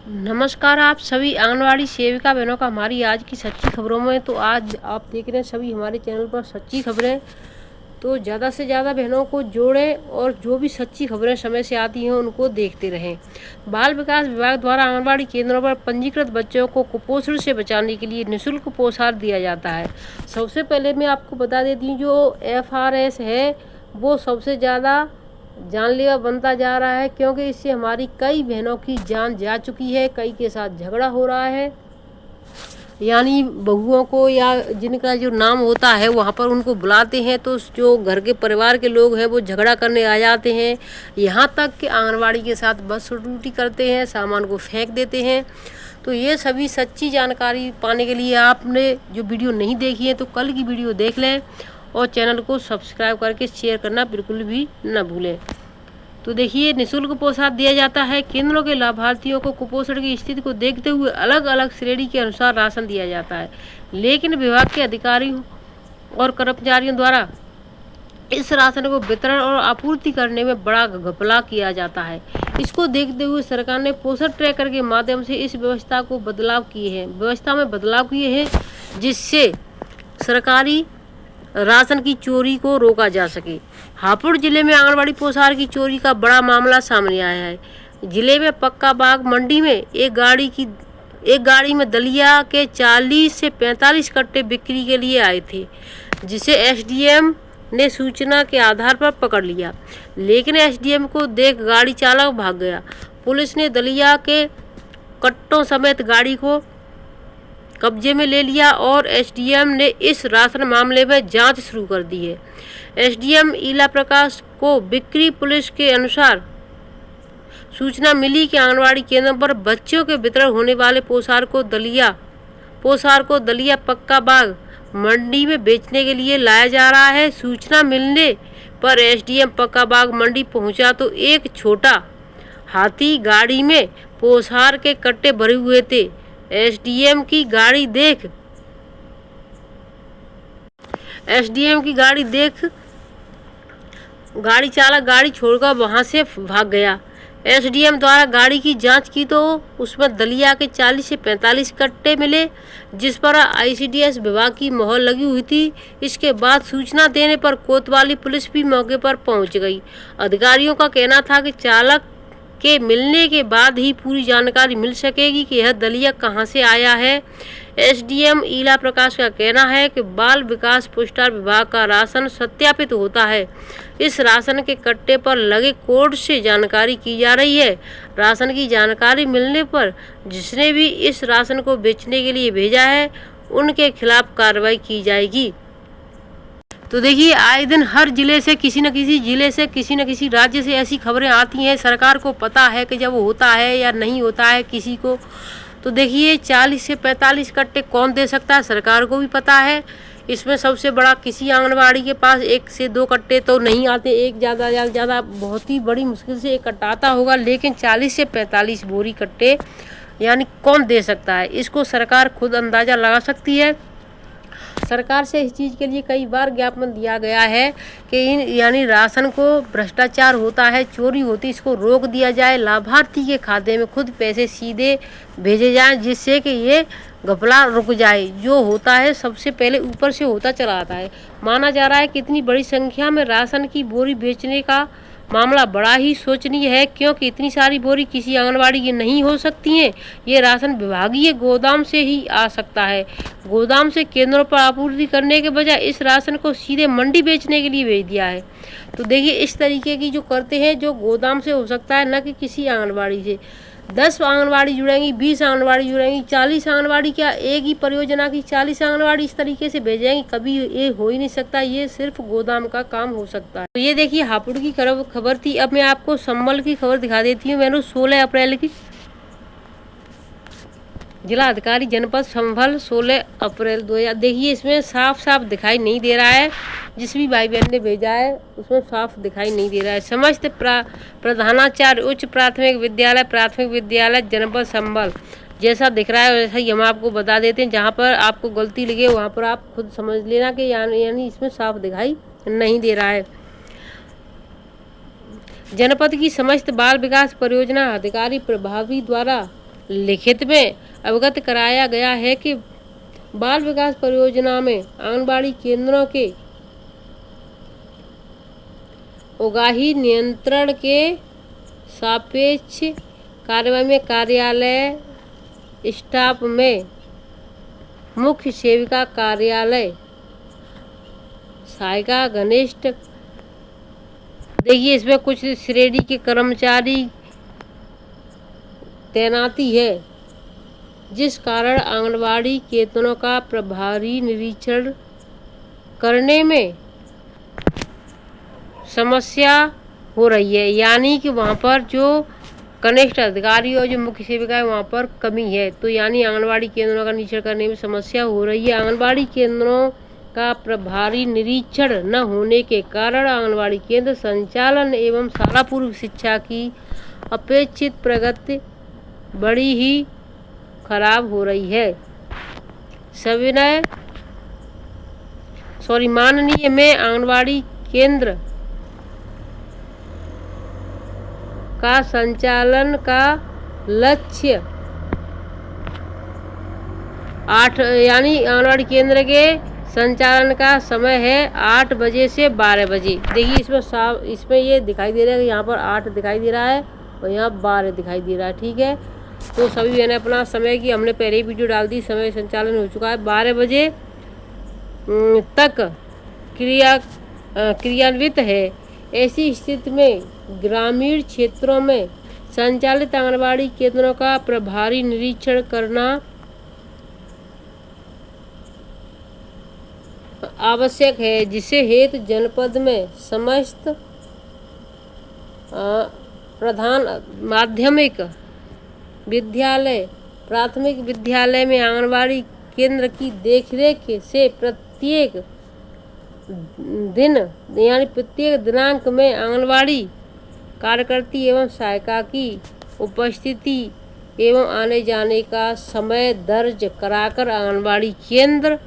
नमस्कार आप सभी आंगनवाड़ी सेविका बहनों का हमारी आज की सच्ची खबरों में। तो आज आप देख रहे हैं सभी हमारे चैनल पर सच्ची खबरें। तो ज़्यादा से ज़्यादा बहनों को जोड़ें और जो भी सच्ची खबरें समय से आती हैं उनको देखते रहें। बाल विकास विभाग द्वारा आंगनवाड़ी केंद्रों पर पंजीकृत बच्चों को कुपोषण से बचाने के लिए निःशुल्क पोषाहार दिया जाता है। सबसे पहले मैं आपको बता देती हूँ, जो FRS है वो सबसे ज़्यादा जानलेवा बनता जा रहा है, क्योंकि इससे हमारी कई बहनों की जान जा चुकी है। कई के साथ झगड़ा हो रहा है, यानी बहुओं को या जिनका जो नाम होता है वहाँ पर उनको बुलाते हैं तो जो घर के परिवार के लोग हैं वो झगड़ा करने आ जाते हैं। यहाँ तक कि आंगनवाड़ी के साथ बदसलूकी करते हैं, सामान को फेंक देते हैं। तो ये सभी सच्ची जानकारी पाने के लिए आपने जो वीडियो नहीं देखी है तो कल की वीडियो देख लें और चैनल को सब्सक्राइब करके शेयर करना बिल्कुल भी न भूलें। तो देखिए, निःशुल्क पोषाहार दिया जाता है। केंद्रों के लाभार्थियों को कुपोषण की स्थिति को देखते हुए अलग अलग श्रेणी के अनुसार राशन दिया जाता है, लेकिन विभाग के अधिकारियों और कर्मचारियों द्वारा इस राशन को वितरण और आपूर्ति करने में बड़ा घपला किया जाता है। इसको देखते हुए सरकार ने पोषण ट्रैकर के माध्यम से इस व्यवस्था में बदलाव किए हैं, जिससे सरकारी राशन की चोरी को रोका जा सके। हापुड़ जिले में आंगनवाड़ी पोषाहार की चोरी का बड़ा मामला सामने आया है। जिले में पक्का बाग मंडी में एक गाड़ी में दलिया के 40 से 45 कट्टे बिक्री के लिए आए थे, जिसे SDM ने सूचना के आधार पर पकड़ लिया, लेकिन SDM को देख गाड़ी चालक भाग गया। पुलिस ने दलिया के कट्टों समेत गाड़ी को कब्जे में ले लिया और SDM ने इस राशन मामले में जांच शुरू कर दी है। SDM ईला प्रकाश को बिक्री पुलिस के अनुसार सूचना मिली कि आंगनवाड़ी केंद्रों पर बच्चों के वितरण होने वाले पोषाहार को दलिया पक्का बाग मंडी में बेचने के लिए लाया जा रहा है। सूचना मिलने पर SDM पक्का बाग मंडी पहुंचा तो एक छोटा हाथी गाड़ी में पोषाहार के कट्टे भरे हुए थे। SDM की गाड़ी देख गाड़ी चालक गाड़ी छोड़कर वहां से भाग गया। SDM द्वारा गाड़ी की जांच की तो उसमें दलिया के 40 से 45 कट्टे मिले, जिस पर ICDS विभाग की मोहर लगी हुई थी। इसके बाद सूचना देने पर कोतवाली पुलिस भी मौके पर पहुंच गई। अधिकारियों का कहना था कि चालक के मिलने के बाद ही पूरी जानकारी मिल सकेगी कि यह दलिया कहां से आया है। SDM ईला प्रकाश का कहना है कि बाल विकास पुरस्कार विभाग का राशन सत्यापित होता है। इस राशन के कट्टे पर लगे कोड से जानकारी की जा रही है। राशन की जानकारी मिलने पर जिसने भी इस राशन को बेचने के लिए भेजा है उनके खिलाफ कार्रवाई की जाएगी। तो देखिए, आए दिन हर जिले से किसी न किसी राज्य से ऐसी खबरें आती हैं। सरकार को पता है कि जब होता है या नहीं होता है किसी को। तो देखिए, 40 से 45 कट्टे कौन दे सकता है, सरकार को भी पता है। इसमें सबसे बड़ा किसी आंगनवाड़ी के पास 1 से 2 कट्टे तो नहीं आते, एक ज़्यादा बहुत ही बड़ी मुश्किल से एक कट्टा आता होगा, लेकिन 40 से 45 बोरी कट्टे यानी कौन दे सकता है, इसको सरकार खुद अंदाज़ा लगा सकती है। सरकार से इस चीज़ के लिए कई बार ज्ञापन दिया गया है कि यानी राशन को भ्रष्टाचार होता है, चोरी होती, इसको रोक दिया जाए। लाभार्थी के खाते में खुद पैसे सीधे भेजे जाएं, जिससे कि ये घपला रुक जाए। जो होता है सबसे पहले ऊपर से होता चला आता है। माना जा रहा है कि इतनी बड़ी संख्या में राशन की बोरी बेचने का मामला बड़ा ही शोचनीय है, क्योंकि इतनी सारी बोरी किसी आंगनवाड़ी की नहीं हो सकती हैं। ये राशन विभागीय गोदाम से ही आ सकता है। गोदाम से केंद्रों पर आपूर्ति करने के बजाय इस राशन को सीधे मंडी बेचने के लिए भेज दिया है। तो देखिए, इस तरीके की जो करते हैं, जो गोदाम से हो सकता है, न कि किसी आंगनवाड़ी से। 10 आंगनवाड़ी जुड़ेंगी, 20 आंगनवाड़ी जुड़ेंगी, 40 आंगनवाड़ी, क्या एक ही परियोजना की 40 आंगनवाड़ी इस तरीके से भेजेंगी? कभी ये हो ही नहीं सकता। ये सिर्फ गोदाम का काम हो सकता है। तो ये देखिए, हापुड़ की खबर थी। अब मैं आपको संभल की खबर दिखा देती हूँ। मैंने 16 अप्रैल की जिला अधिकारी जनपद संभल 16 अप्रैल 2000। देखिए, इसमें साफ दिखाई नहीं दे रहा है। जिस भी भाई बहन ने भेजा है उसमें साफ दिखाई नहीं दे रहा है। समस्त प्रधानाचार्य उच्च प्राथमिक विद्यालय जनपद संभल जैसा दिख रहा है वैसा ही हम आपको बता देते हैं। जहाँ पर आपको गलती लगे वहाँ पर आप खुद समझ लेना कि यानी इसमें साफ दिखाई नहीं दे रहा है। जनपद की समस्त बाल विकास परियोजना अधिकारी प्रभावी द्वारा लिखित में अवगत कराया गया है कि बाल विकास परियोजना में आंगनबाड़ी केंद्रों के उगाही नियंत्रण के सापेक्ष कार्यवाही में कार्यालय स्टाफ में मुख्य सेविका कार्यालय सहायिका घनिष्ठ, देखिए इसमें कुछ श्रेणी के कर्मचारी तैनाती है, जिस कारण आंगनबाड़ी केंद्रों का प्रभारी निरीक्षण करने में समस्या हो रही है। यानी कि वहाँ पर जो कनिष्ठ अधिकारी और जो मुख्य सेविका है वहाँ पर कमी है, तो यानी आंगनबाड़ी केंद्रों का निरीक्षण करने में समस्या हो रही है। आंगनबाड़ी केंद्रों का प्रभारी निरीक्षण न होने के कारण आंगनबाड़ी केंद्र संचालन एवं शाला पूर्व शिक्षा की अपेक्षित प्रगति बड़ी ही खराब हो रही है। माननीय में आंगनबाड़ी केंद्र का संचालन का लक्ष्य यानी आंगनबाड़ी केंद्र के संचालन का समय है 8 बजे से 12 बजे। देखिए इसमें ये दिखाई दे रहा है कि यहाँ पर 8 दिखाई दे रहा है और यहाँ 12 दिखाई दे रहा है। ठीक है, तो सभी मैंने अपना समय की हमने पहले ही वीडियो डाल दी, समय संचालन हो चुका है। 12 बजे तक क्रियान्वित है। ऐसी स्थिति में ग्रामीण क्षेत्रों में संचालित आंगनबाड़ी केंद्रों का प्रभारी निरीक्षण करना आवश्यक है, जिसे हेतु जनपद में समस्त प्रधान माध्यमिक विद्यालय, प्राथमिक विद्यालय में आंगनबाड़ी केंद्र की देखरेख से प्रत्येक दिन यानी प्रत्येक दिनांक में आंगनबाड़ी कार्यकर्ती एवं सहायिका की उपस्थिति एवं आने जाने का समय दर्ज कराकर आंगनबाड़ी केंद्र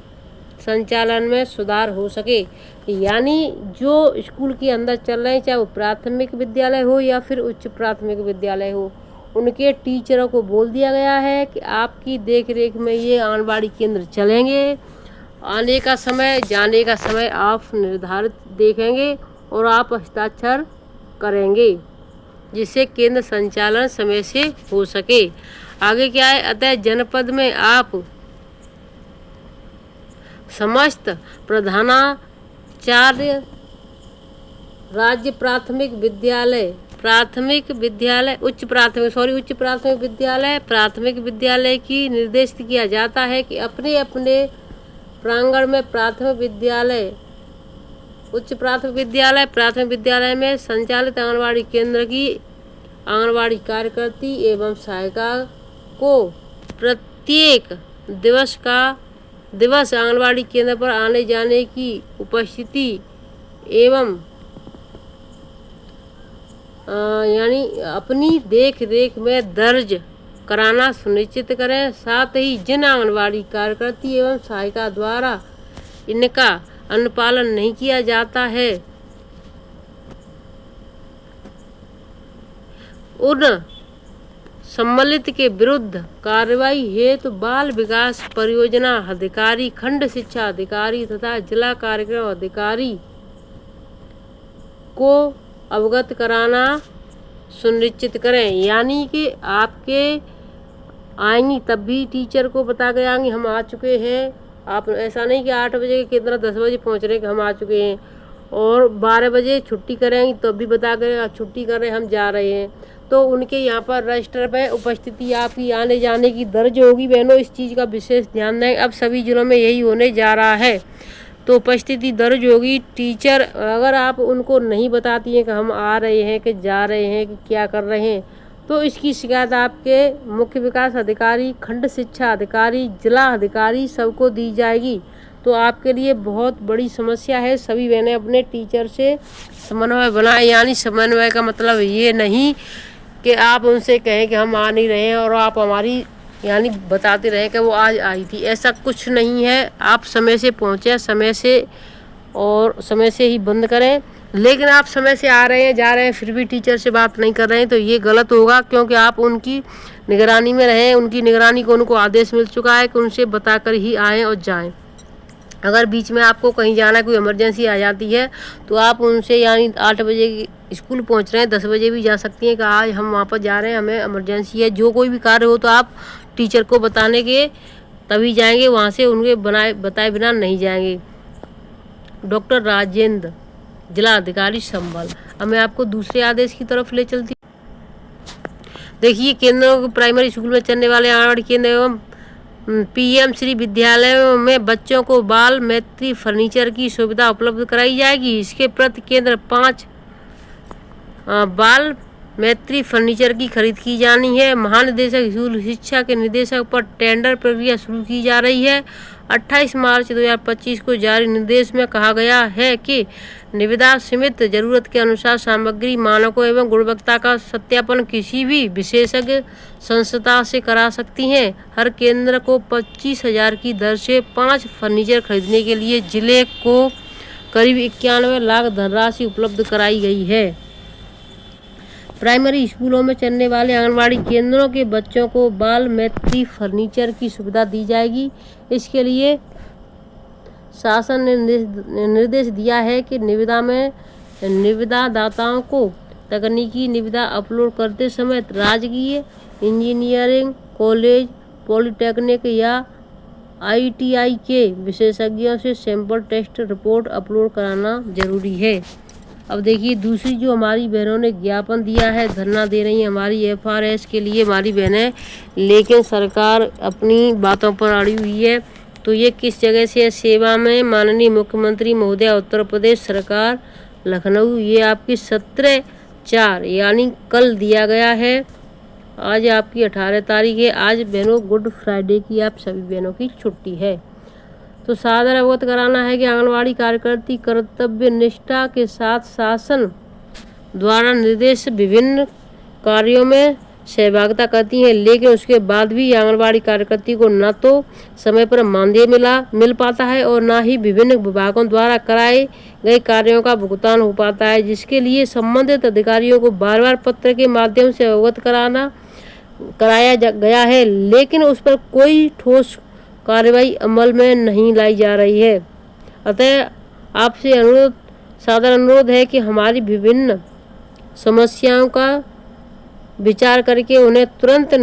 संचालन में सुधार हो सके। यानी जो स्कूल के अंदर चल रहे हैं, चाहे वो प्राथमिक विद्यालय हो या फिर उच्च प्राथमिक विद्यालय हो, उनके टीचरों को बोल दिया गया है कि आपकी देखरेख में ये आंगनबाड़ी केंद्र चलेंगे। आने का समय जाने का समय आप निर्धारित देखेंगे और आप हस्ताक्षर करेंगे, जिससे केंद्र संचालन समय से हो सके। आगे क्या है, अतः जनपद में आप समस्त प्रधानाचार्य राज्य प्राथमिक विद्यालय, उच्च प्राथमिक विद्यालय की निर्देशित किया जाता है कि अपने अपने प्रांगण में प्राथमिक विद्यालय, उच्च प्राथमिक विद्यालय, प्राथमिक विद्यालय में संचालित आंगनबाड़ी केंद्र की आंगनबाड़ी कार्यकर्ती एवं सहायिका को प्रत्येक दिवस आंगनबाड़ी केंद्र पर आने जाने की उपस्थिति एवं यानी अपनी देख रेख में दर्ज कराना सुनिश्चित करें। साथ ही जिन आंगनबाड़ी कार्यकर्ती एवं सहायिका द्वारा इनका अनुपालन नहीं किया जाता है, उन सम्मिलित के विरुद्ध कार्रवाई हेतु बाल विकास परियोजना अधिकारी, खंड शिक्षा अधिकारी तथा जिला कार्यक्रम अधिकारी को अवगत कराना सुनिश्चित करें। यानी कि आपके आएंगी तब भी टीचर को बता के आएंगे हम आ चुके हैं। आप ऐसा नहीं कि 8 बजे के केंद्र 10 बजे पहुंच रहे हैं कि हम आ चुके हैं, और 12 बजे छुट्टी करेंगे तब भी बता कर छुट्टी कर रहे हैं, हम जा रहे हैं। तो उनके यहाँ पर रजिस्टर पे उपस्थिति आपकी आने जाने की दर्ज होगी। बहनों, इस चीज़ का विशेष ध्यान दें, अब सभी जिलों में यही होने जा रहा है। तो उपस्थिति दर्ज होगी। टीचर अगर आप उनको नहीं बताती हैं कि हम आ रहे हैं, कि जा रहे हैं, कि क्या कर रहे हैं, तो इसकी शिकायत आपके मुख्य विकास अधिकारी, खंड शिक्षा अधिकारी, जिला अधिकारी सबको दी जाएगी। तो आपके लिए बहुत बड़ी समस्या है। सभी बहनें अपने टीचर से समन्वय बनाएं। यानी समन्वय का मतलब ये नहीं कि आप उनसे कहें कि हम आ नहीं रहे हैं और आप हमारी यानी बताते रहें कि वो आज आई थी, ऐसा कुछ नहीं है। आप समय से पहुँचें, समय से और समय से ही बंद करें। लेकिन आप समय से आ रहे हैं, जा रहे हैं, फिर भी टीचर से बात नहीं कर रहे हैं, तो ये गलत होगा, क्योंकि आप उनकी निगरानी में रहें। उनकी निगरानी को उनको आदेश मिल चुका है कि उनसे बताकर ही आएँ और जाएँ। अगर बीच में आपको कहीं जाना, कोई इमरजेंसी आ जाती है तो आप उनसे, यानी 8 बजे स्कूल पहुंच रहे हैं, 10 बजे भी जा सकती हैं कि आज हम वहाँ पर जा रहे हैं, हमें इमरजेंसी है। जो कोई भी कार्य हो तो आप टीचर को बताने के तभी जाएंगे, वहाँ से उनके बताए बिना नहीं जाएंगे। डॉक्टर राजेंद्र, जिला अधिकारी संभल। अब मैं आपको दूसरे आदेश की तरफ ले चलती। देखिए, केंद्रों प्राइमरी स्कूल में चलने वाले आंगनबाड़ी केंद्र एवं पीएम श्री विद्यालयों में बच्चों को बाल मैत्री फर्नीचर की सुविधा उपलब्ध कराई जाएगी। इसके प्रति केंद्र 5 बाल मैत्री फर्नीचर की खरीद की जानी है। महानिदेशक स्कूल शिक्षा के निदेशक पर टेंडर प्रक्रिया शुरू की जा रही है। 28 मार्च 2025 को जारी निर्देश में कहा गया है कि निविदा समिति जरूरत के अनुसार सामग्री मानकों एवं गुणवत्ता का सत्यापन किसी भी विशेषज्ञ संस्था से करा सकती हैं। हर केंद्र को 25,000 की दर से 5 फर्नीचर खरीदने के लिए जिले को करीब 91 लाख धनराशि उपलब्ध कराई गई है। प्राइमरी स्कूलों में चलने वाले आंगनबाड़ी केंद्रों के बच्चों को बाल मैत्री फर्नीचर की सुविधा दी जाएगी। इसके लिए शासन ने निर्देश दिया है कि निविदा दाताओं को तकनीकी निविदा अपलोड करते समय राजकीय इंजीनियरिंग कॉलेज, पॉलिटेक्निक या ITI के विशेषज्ञों से सैंपल टेस्ट रिपोर्ट अपलोड कराना जरूरी है। अब देखिए, दूसरी जो हमारी बहनों ने ज्ञापन दिया है, धरना दे रही है हमारी FRS के लिए हमारी बहनें, लेकिन सरकार अपनी बातों पर अड़ी हुई है। तो ये किस जगह से है? सेवा में माननीय मुख्यमंत्री महोदय, उत्तर प्रदेश सरकार, लखनऊ। ये आपकी 17/4 यानी कल दिया गया है। आज आपकी 18 तारीख है। आज बहनों गुड फ्राइडे की आप सभी बहनों की छुट्टी है। तो सादर अवगत कराना है कि आंगनबाड़ी कार्यकर्ती कर्तव्य निष्ठा के साथ शासन द्वारा निर्देश विभिन्न कार्यों में सहभागिता करती हैं, लेकिन उसके बाद भी आंगनबाड़ी कार्यकर्ती को न तो समय पर मानदेय मिल पाता है और न ही विभिन्न विभागों द्वारा कराए गए कार्यों का भुगतान हो पाता है, जिसके लिए संबंधित अधिकारियों को बार बार पत्र के माध्यम से अवगत कराया गया है, लेकिन उस पर कोई ठोस कार्रवाई अमल में नहीं लाई जा रही है। अतः आपसे सादर अनुरोध है कि हमारी विभिन्न समस्याओं का विचार करके उन्हें तुरंत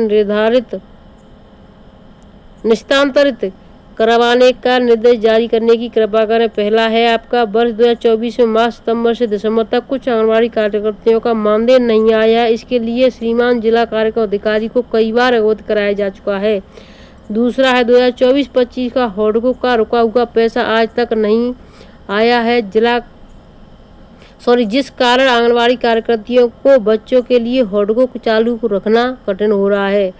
निस्तांतरित करवाने का निर्देश जारी करने की कृपा करें। पहला है आपका वर्ष 2024 में मार्च सितंबर से दिसंबर तक कुछ आंगनबाड़ी कार्यकर्तियों का मानदेय नहीं आया है। इसके लिए श्रीमान जिला कार्यक्रम अधिकारी को कई बार अवगत कराया जा चुका है। दूसरा है 2024-25 का हॉडको का रुका हुआ पैसा आज तक नहीं आया है, जिस कारण आंगनबाड़ी कार्यकर्तियों को बच्चों के लिए हॉडको चालू रखना कठिन हो रहा है।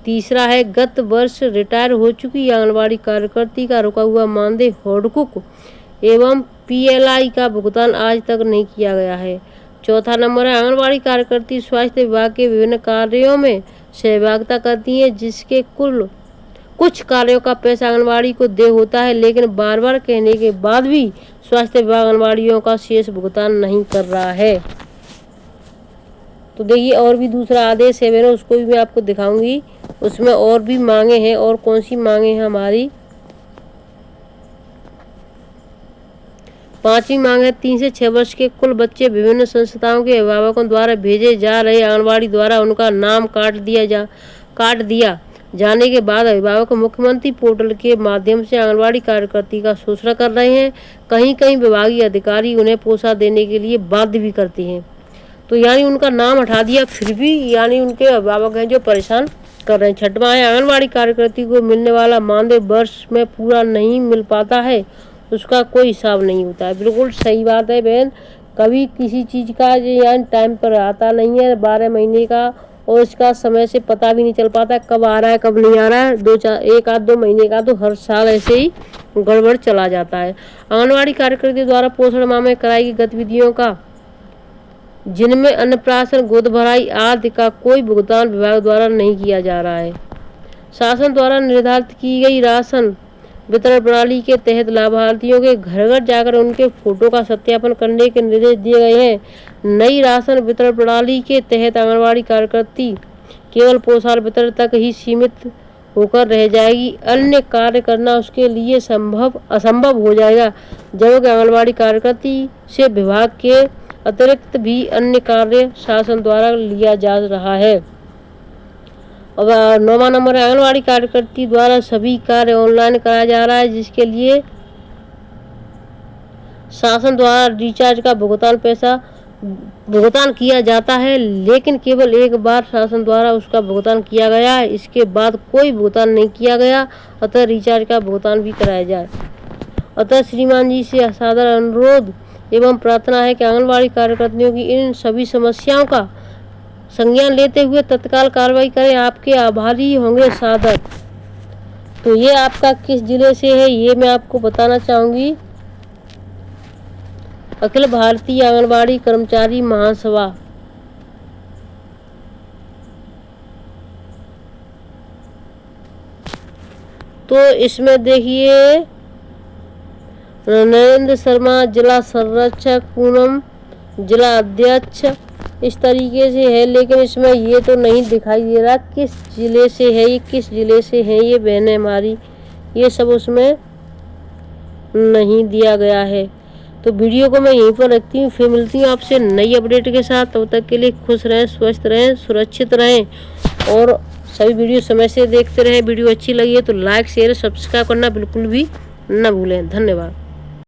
तीसरा है गत वर्ष रिटायर हो चुकी आंगनबाड़ी कार्यकर्ती का रुका हुआ मानदेय हॉडको एवं PLI का भुगतान आज तक नहीं किया गया है। चौथा नंबर है आंगनबाड़ी कार्यकर्ती स्वास्थ्य विभाग के विभिन्न कार्यों में सहभागिता करती हैं, जिसके कुछ कार्यों का पैसा आंगनबाड़ी को दे होता है, लेकिन बार बार कहने के बाद भी स्वास्थ्य विभाग आंगनबाड़ियों का शेष भुगतान नहीं कर रहा है। तो देखिए, और भी दूसरा आदेश है मेरा, उसको भी मैं आपको दिखाऊंगी। उसमें और भी मांगे हैं। और कौन सी मांगे हैं हमारी? 5वीं मांग है 3 से 6 वर्ष के कुल बच्चे विभिन्न संस्थाओं के अभिभावकों द्वारा भेजे जा रहे आंगनबाड़ी द्वारा उनका नाम काट दिया जाने के बाद अभिभावक मुख्यमंत्री पोर्टल के माध्यम से आंगनबाड़ी कार्यकर्ती का शोषण कर रहे हैं। कहीं कहीं विभागीय अधिकारी उन्हें पोसा देने के लिए बाध्य भी करते हैं। तो यानी उनका नाम हटा दिया, फिर भी यानी उनके अभिभावक हैं जो परेशान कर रहे हैं। छठवां है आंगनबाड़ी कार्यकर्ती को मिलने वाला मानदेय वर्ष में पूरा नहीं मिल पाता है, उसका कोई हिसाब नहीं होता है। बिल्कुल सही बात है बहन, कभी किसी चीज़ का यानी टाइम पर आता नहीं है। 12 महीने का और इसका समय से पता भी नहीं चल पाता कब आ रहा है कब नहीं आ रहा है। 1-2 महीने का तो हर साल ऐसे ही गड़बड़ चला जाता है। आंगनबाड़ी कार्यकर्ती द्वारा पोषण माह में कराई गई गतिविधियों का, जिनमें अन्नप्राशन, गोद भराई आदि का कोई भुगतान विभाग द्वारा नहीं किया जा रहा है। शासन द्वारा निर्धारित की गई राशन वितरण प्रणाली के तहत लाभार्थियों के घर घर जाकर उनके फोटो का सत्यापन करने के निर्देश दिए गए हैं। नई राशन वितरण प्रणाली के तहत आंगनबाड़ी कार्यकर्ती केवल पोषण वितरण तक ही सीमित होकर रह जाएगी। अन्य कार्य करना उसके लिए असंभव हो जाएगा। जबकि आंगनबाड़ी कार्यकर्ती से विभाग के अतिरिक्त भी अन्य कार्य शासन द्वारा लिया जा रहा है। अब 9वां नंबर है, आंगनबाड़ी कार्यकर्ती द्वारा सभी कार्य ऑनलाइन कराया जा रहा है, जिसके लिए शासन द्वारा रिचार्ज का भुगतान किया जाता है, लेकिन केवल एक बार शासन द्वारा उसका भुगतान किया गया है। इसके बाद कोई भुगतान नहीं किया गया, अतः रिचार्ज का भुगतान भी कराया जाए। अतः श्रीमान जी से सादर अनुरोध एवं प्रार्थना है कि आंगनबाड़ी कार्यकर्तियों की इन सभी समस्याओं का संज्ञान लेते हुए तत्काल कार्रवाई करें। आपके आभारी होंगे सादर। तो ये आपका किस जिले से है ये मैं आपको बताना चाहूँगी। अखिल भारतीय आंगनबाड़ी कर्मचारी महासभा। तो इसमें देखिए नरेंद्र शर्मा जिला संरक्षक, पूनम जिला अध्यक्ष, इस तरीके से है, लेकिन इसमें ये तो नहीं दिखाई दे रहा किस जिले से है ये, किस जिले से है ये बहनें हमारी, ये सब उसमें नहीं दिया गया है। तो वीडियो को मैं यहीं पर रखती हूँ, फिर मिलती हूँ आपसे नई अपडेट के साथ। तब तक के लिए खुश रहें, स्वस्थ रहें, सुरक्षित रहें और सभी वीडियो समय से देखते रहें। वीडियो अच्छी लगी है तो लाइक शेयर सब्सक्राइब करना बिल्कुल भी न भूलें। धन्यवाद।